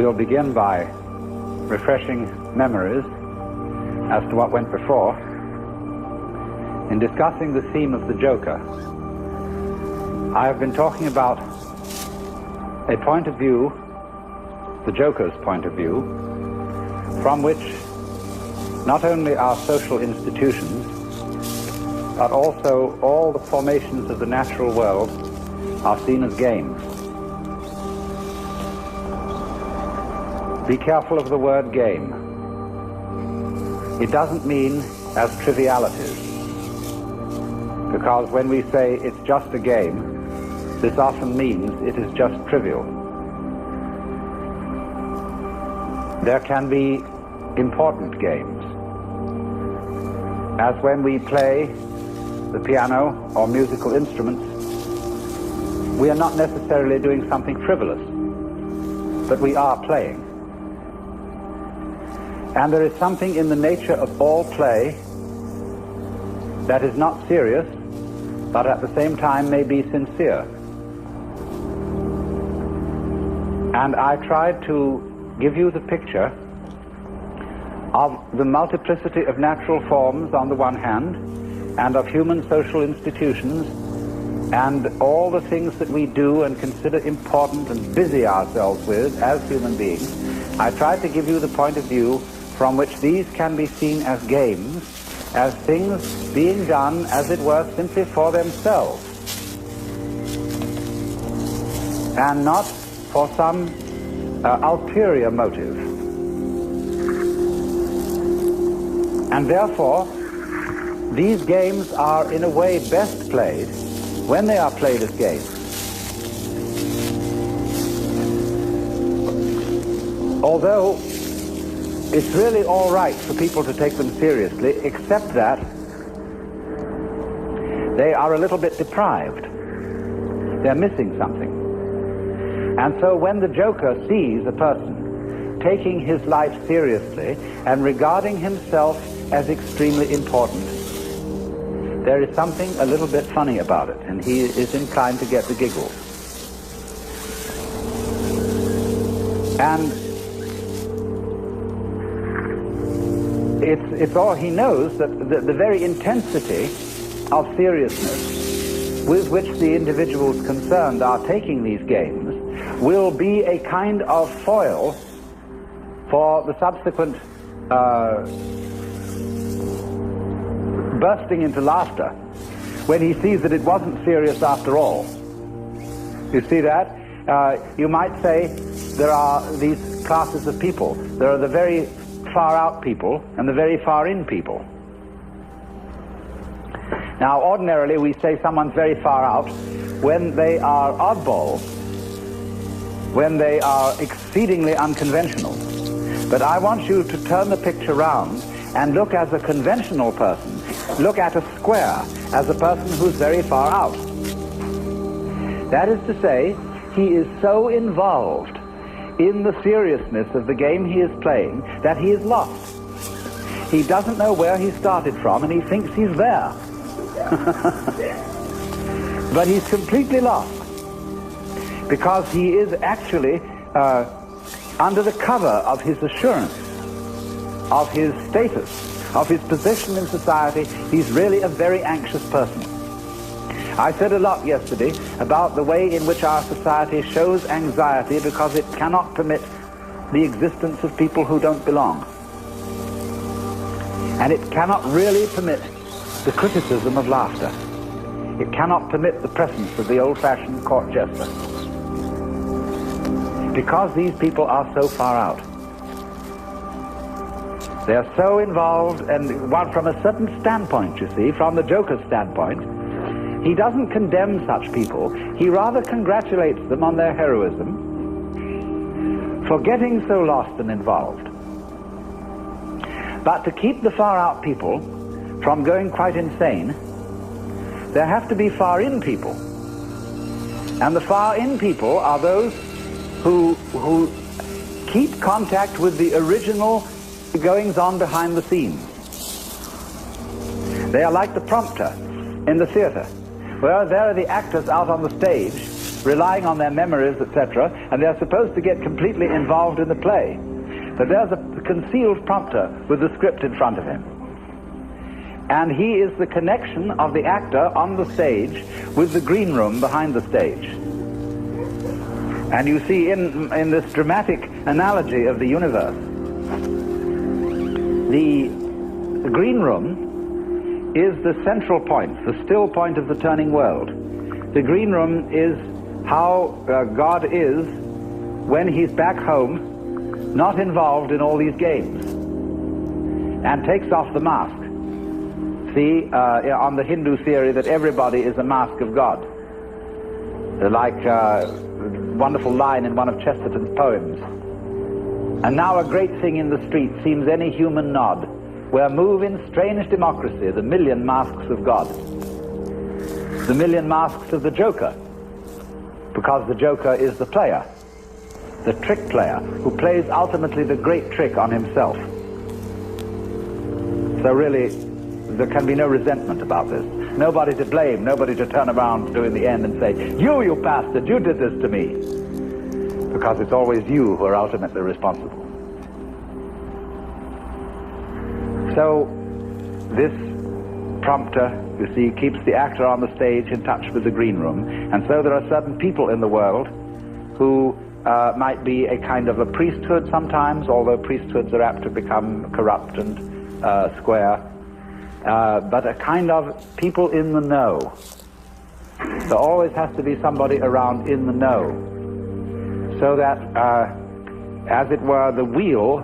We'll begin by refreshing memories as to what went before. In discussing the theme of the Joker, I have been talking about a point of view, the Joker's point of view, from which not only our social institutions, but also all the formations of the natural world are seen as games. Be careful of the word game. It doesn't mean as trivialities, because when we say it's just a game, this often means it is just trivial. There can be important games, as when we play the piano or musical instruments. We are not necessarily doing something frivolous, but we are playing. And there is something in the nature of all play that is not serious, but at the same time may be sincere. And I tried to give you the picture of the multiplicity of natural forms on the one hand, and of human social institutions, and all the things that we do and consider important and busy ourselves with as human beings. I tried to give you the point of view from which these can be seen as games, as things being done, as it were, simply for themselves, and not for some ulterior motive. And therefore, these games are in a way best played when they are played as games. Although it's really all right for people to take them seriously, except that they are a little bit deprived. They're missing something. And so when the Joker sees a person taking his life seriously and regarding himself as extremely important, there is something a little bit funny about it, and he is inclined to get the giggles. And it's all he knows, that the very intensity of seriousness with which the individuals concerned are taking these games will be a kind of foil for the subsequent bursting into laughter when he sees that it wasn't serious after all. You see that? You might say there are these classes of people. There are the very far out people and the very far in people. Now, ordinarily we say someone's very far out when they are oddballs, when they are exceedingly unconventional. But I want you to turn the picture round and look as a conventional person. Look at a square as a person who's very far out. That is to say, he is so involved in the seriousness of the game he is playing that he is lost. He doesn't know where he started from, and he thinks he's there. But he's completely lost, because he is actually under the cover of his assurance, of his status, of his position in society. He's really a very anxious person. I said a lot yesterday about the way in which our society shows anxiety because it cannot permit the existence of people who don't belong. And it cannot really permit the criticism of laughter. It cannot permit the presence of the old-fashioned court jester, because these people are so far out. They're so involved, and one from a certain standpoint, you see, from the Joker's standpoint, he doesn't condemn such people. He rather congratulates them on their heroism for getting so lost and involved. But to keep the far out people from going quite insane, there have to be far in people. And the far in people are those who keep contact with the original goings-on behind the scenes. They are like the prompter in the theater, where there are the actors out on the stage relying on their memories, etc., and they're supposed to get completely involved in the play. But there's a concealed prompter with the script in front of him. And he is the connection of the actor on the stage with the green room behind the stage. And you see in this dramatic analogy of the universe, the green room is the central point, the still point of the turning world. The green room is how God is when he's back home, not involved in all these games, and takes off the mask. See, on the Hindu theory that everybody is a mask of God. Like a wonderful line in one of Chesterton's poems. And now a great thing in the street seems any human nod, where move in strange democracy the million masks of God. The million masks of the Joker, because the Joker is the player, the trick player, who plays ultimately the great trick on himself. So really, there can be no resentment about this. Nobody to blame, nobody to turn around to in the end and say, you bastard, you did this to me. Because it's always you who are ultimately responsible. So, this prompter, you see, keeps the actor on the stage in touch with the green room. And so there are certain people in the world who might be a kind of a priesthood sometimes, although priesthoods are apt to become corrupt and square. But a kind of people in the know. There always has to be somebody around in the know, so that, as it were, the wheel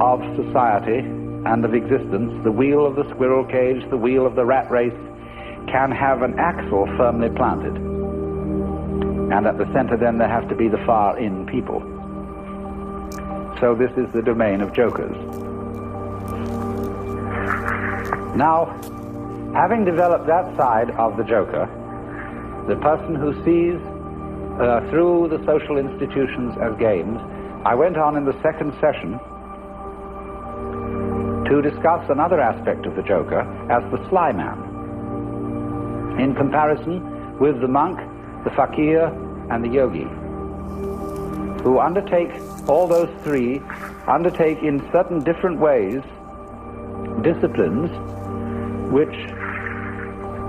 of society and of existence, the wheel of the squirrel cage, the wheel of the rat race, can have an axle firmly planted. And at the center then there have to be the far-in people. So this is the domain of jokers. Now, having developed that side of the joker, the person who sees through the social institutions as games, I went on in the second session to discuss another aspect of the joker as the sly man, in comparison with the monk, the fakir, and the yogi, who undertake, all those three, undertake in certain different ways disciplines which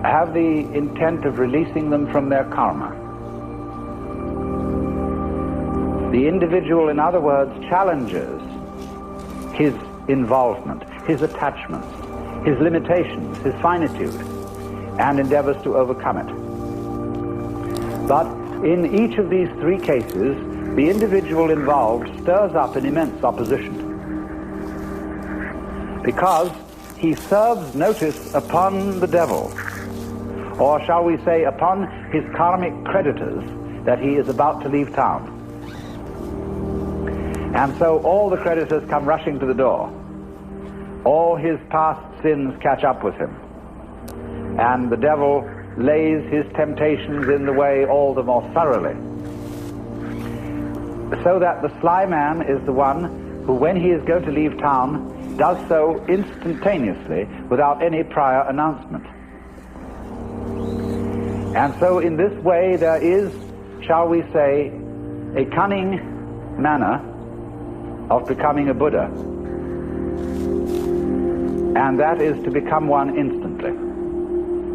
have the intent of releasing them from their karma. The individual, in other words, challenges his involvement, his attachments, his limitations, his finitude, and endeavors to overcome it. But in each of these three cases, the individual involved stirs up an immense opposition, because he serves notice upon the devil, or shall we say upon his karmic creditors, that he is about to leave town. And so all the creditors come rushing to the door. All his past sins catch up with him. And the devil lays his temptations in the way all the more thoroughly. So that the sly man is the one who, when he is going to leave town, does so instantaneously without any prior announcement. And so in this way there is, shall we say, a cunning manner of becoming a Buddha. And that is to become one instantly,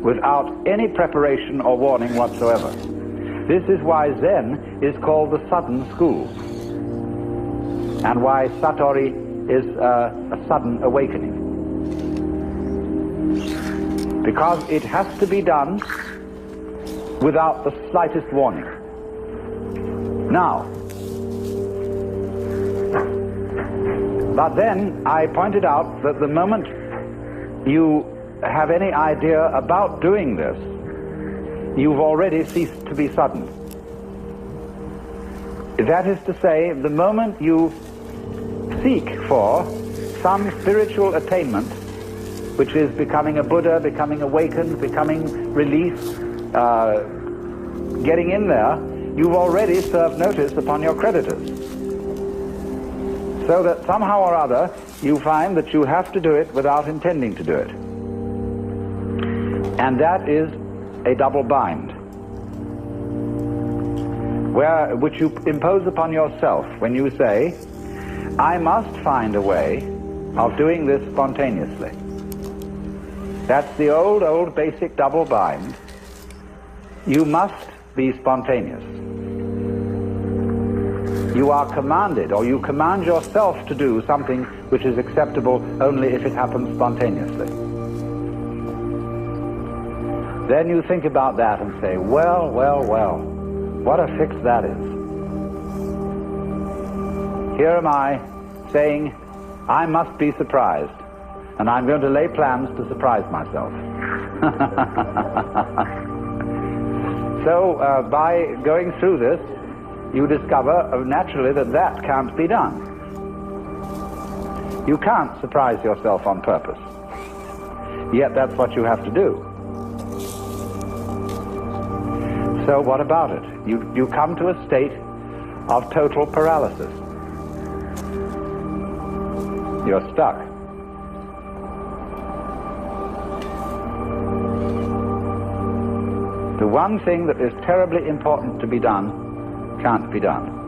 without any preparation or warning whatsoever. This is why Zen is called the sudden school, and why Satori is a sudden awakening. Because it has to be done without the slightest warning. Now, but then I pointed out that the moment you have any idea about doing this, you've already ceased to be sudden. That is to say, the moment you seek for some spiritual attainment, which is becoming a Buddha, becoming awakened, becoming released, getting in there, you've already served notice upon your creditors. So that somehow or other you find that you have to do it without intending to do it. And that is a double bind. which you impose upon yourself when you say, I must find a way of doing this spontaneously. That's the old basic double bind. You must be spontaneous. You are commanded, or you command yourself to do something which is acceptable only if it happens spontaneously. Then you think about that and say, well, what a fix that is. Here am I saying, I must be surprised, and I'm going to lay plans to surprise myself. So by going through this, you discover naturally that can't be done. You can't surprise yourself on purpose. Yet that's what you have to do. So what about it? You come to a state of total paralysis. You're stuck. The one thing that is terribly important to be done can't be done.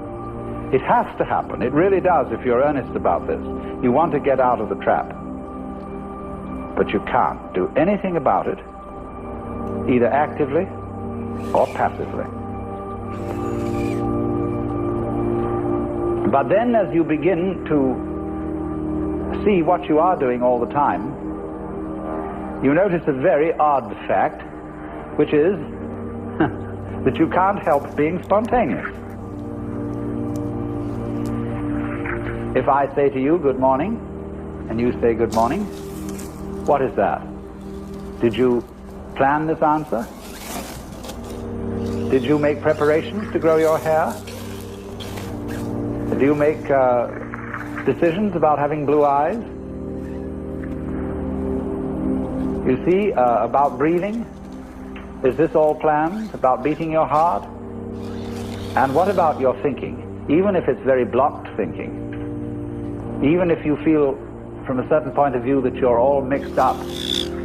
It has to happen. It really does if you're earnest about this. You want to get out of the trap. But you can't do anything about it, either actively or passively. But then as you begin to see what you are doing all the time, you notice a very odd fact, which is that you can't help being spontaneous. If I say to you, good morning, and you say good morning, what is that? Did you plan this answer? Did you make preparations to grow your hair? Do you make decisions about having blue eyes? You see, about breathing? Is this all planned? About beating your heart? And what about your thinking? Even if it's very blocked thinking, even if you feel from a certain point of view that you're all mixed up,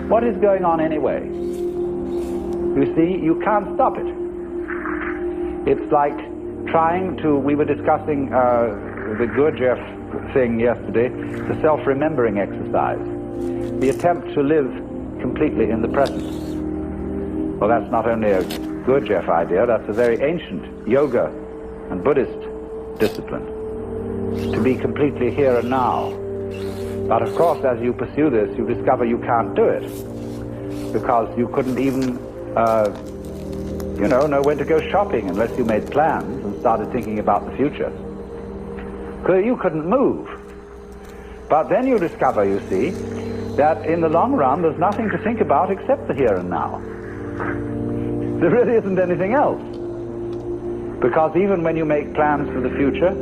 what is going on anyway? You see, you can't stop it. It's like trying to, we were discussing the Gurdjieff thing yesterday, the self-remembering exercise, the attempt to live completely in the present. Well, that's not only a Gurdjieff idea, that's a very ancient yoga and Buddhist discipline, to be completely here and now. But of course, as you pursue this, you discover you can't do it, because you couldn't even, know when to go shopping unless you made plans and started thinking about the future. You couldn't move. But then you discover, you see, that in the long run, there's nothing to think about except the here and now. There really isn't anything else. Because even when you make plans for the future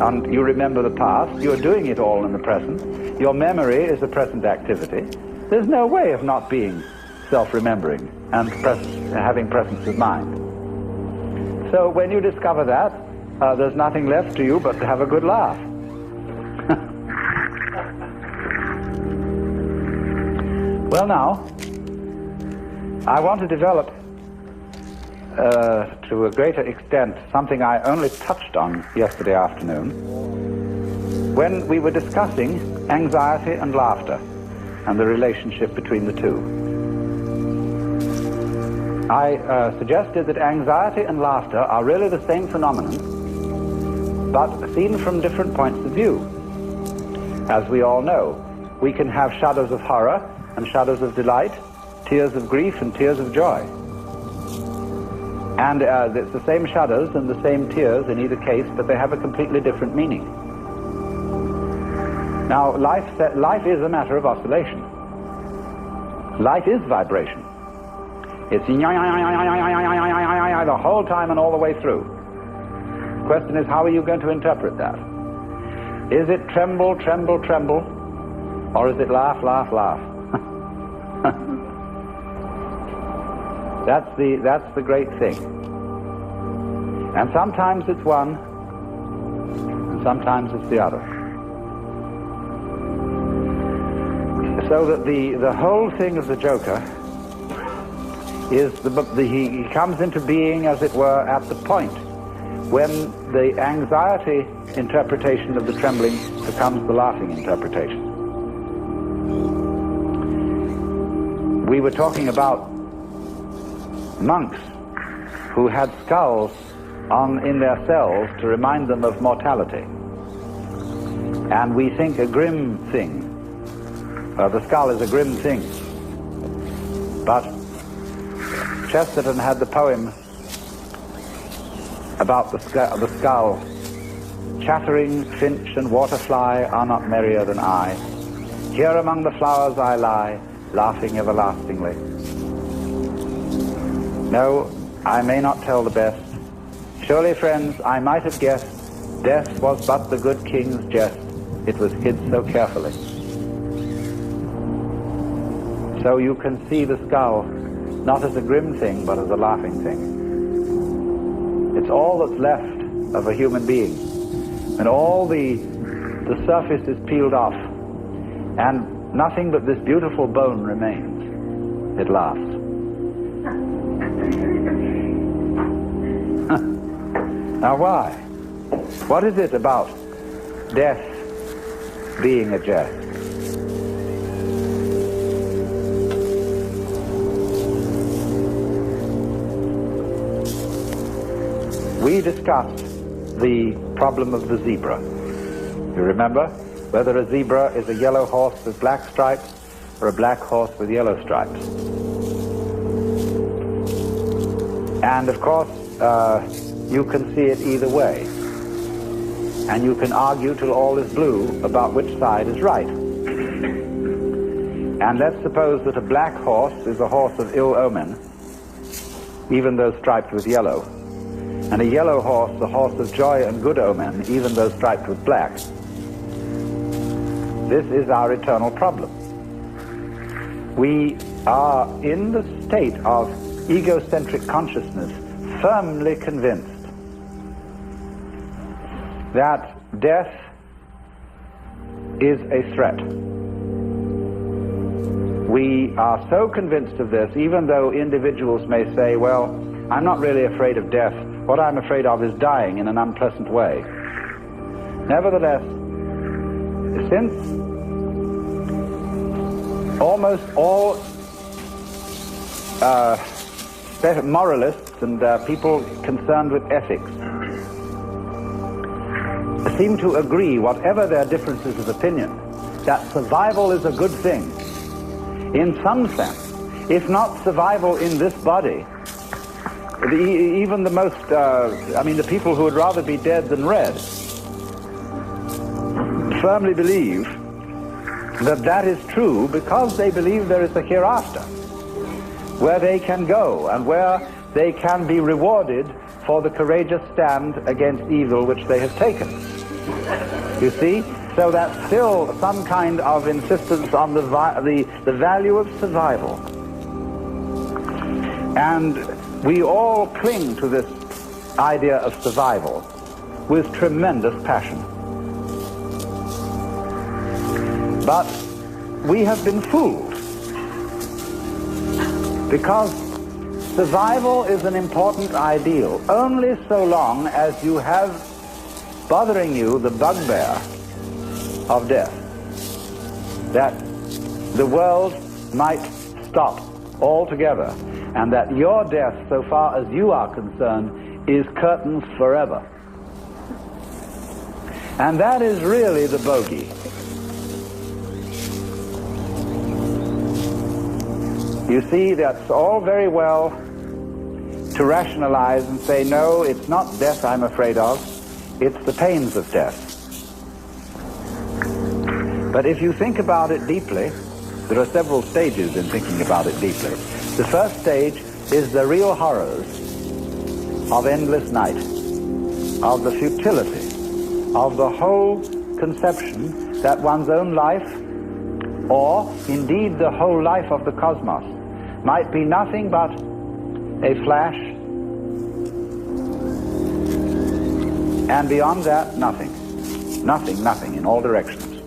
and you remember the past, you're doing it all in the present. Your memory is a present activity. There's no way of not being self-remembering and having presence of mind. So when you discover that, there's nothing left to you but to have a good laugh. Well, now, I want to develop to a greater extent something I only touched on yesterday afternoon when we were discussing anxiety and laughter and the relationship between the two. I suggested that anxiety and laughter are really the same phenomenon, but seen from different points of view. As we all know, we can have shadows of horror and shadows of delight, tears of grief and tears of joy. And it's the same shadows and the same tears in either case, but they have a completely different meaning. Now, life is a matter of oscillation. Life is vibration. It's the whole time and all the way through. The question is, how are you going to interpret that? Is it tremble, tremble, tremble, or is it laugh, laugh, laugh? That's the great thing. And sometimes it's one, and sometimes it's the other. So that the whole thing of the Joker is he comes into being, as it were, at the point when the anxiety interpretation of the trembling becomes the laughing interpretation. We were talking about monks who had skulls in their cells to remind them of mortality. And we think a grim thing. The skull is a grim thing. But Chesterton had the poem about the skull. Chattering finch and waterfly are not merrier than I. Here among the flowers I lie, laughing everlastingly. No, I may not tell the best. Surely, friends, I might have guessed death was but the good king's jest. It was hid so carefully. So you can see the skull not as a grim thing, but as a laughing thing. It's all that's left of a human being. And all the surface is peeled off. And nothing but this beautiful bone remains. It laughs. Now why? What is it about death being a jest? We discussed the problem of the zebra. You remember? Whether a zebra is a yellow horse with black stripes or a black horse with yellow stripes. And of course, you can see it either way. And you can argue till all is blue about which side is right. And let's suppose that a black horse is a horse of ill omen, even though striped with yellow. And a yellow horse, a horse of joy and good omen, even though striped with black. This is our eternal problem. We are in the state of egocentric consciousness, firmly convinced that death is a threat. We are so convinced of this, even though individuals may say, well, I'm not really afraid of death. What I'm afraid of is dying in an unpleasant way. Nevertheless, since almost all moralists and people concerned with ethics seem to agree, whatever their differences of opinion, that survival is a good thing. In some sense, if not survival in this body, even the most, the people who would rather be dead than red, firmly believe that that is true because they believe there is a hereafter, where they can go and where they can be rewarded for the courageous stand against evil which they have taken. You see? So that's still some kind of insistence on the value of survival. And we all cling to this idea of survival with tremendous passion. But we have been fooled, because survival is an important ideal only so long as you have bothering you the bugbear of death, that the world might stop altogether, and that your death, so far as you are concerned, is curtains forever. And that is really the bogey. You see, that's all very well to rationalize and say, no, it's not death I'm afraid of, it's the pains of death. But if you think about it deeply, there are several stages in thinking about it deeply. The first stage is the real horrors of endless night, of the futility, of the whole conception that one's own life, or indeed the whole life of the cosmos, might be nothing but a flash, and beyond that, nothing. Nothing in all directions.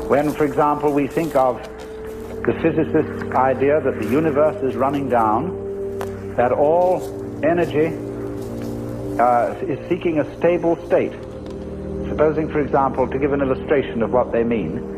When, for example, we think of the physicist's idea that the universe is running down, that all energy is seeking a stable state. Supposing, for example, to give an illustration of what they mean,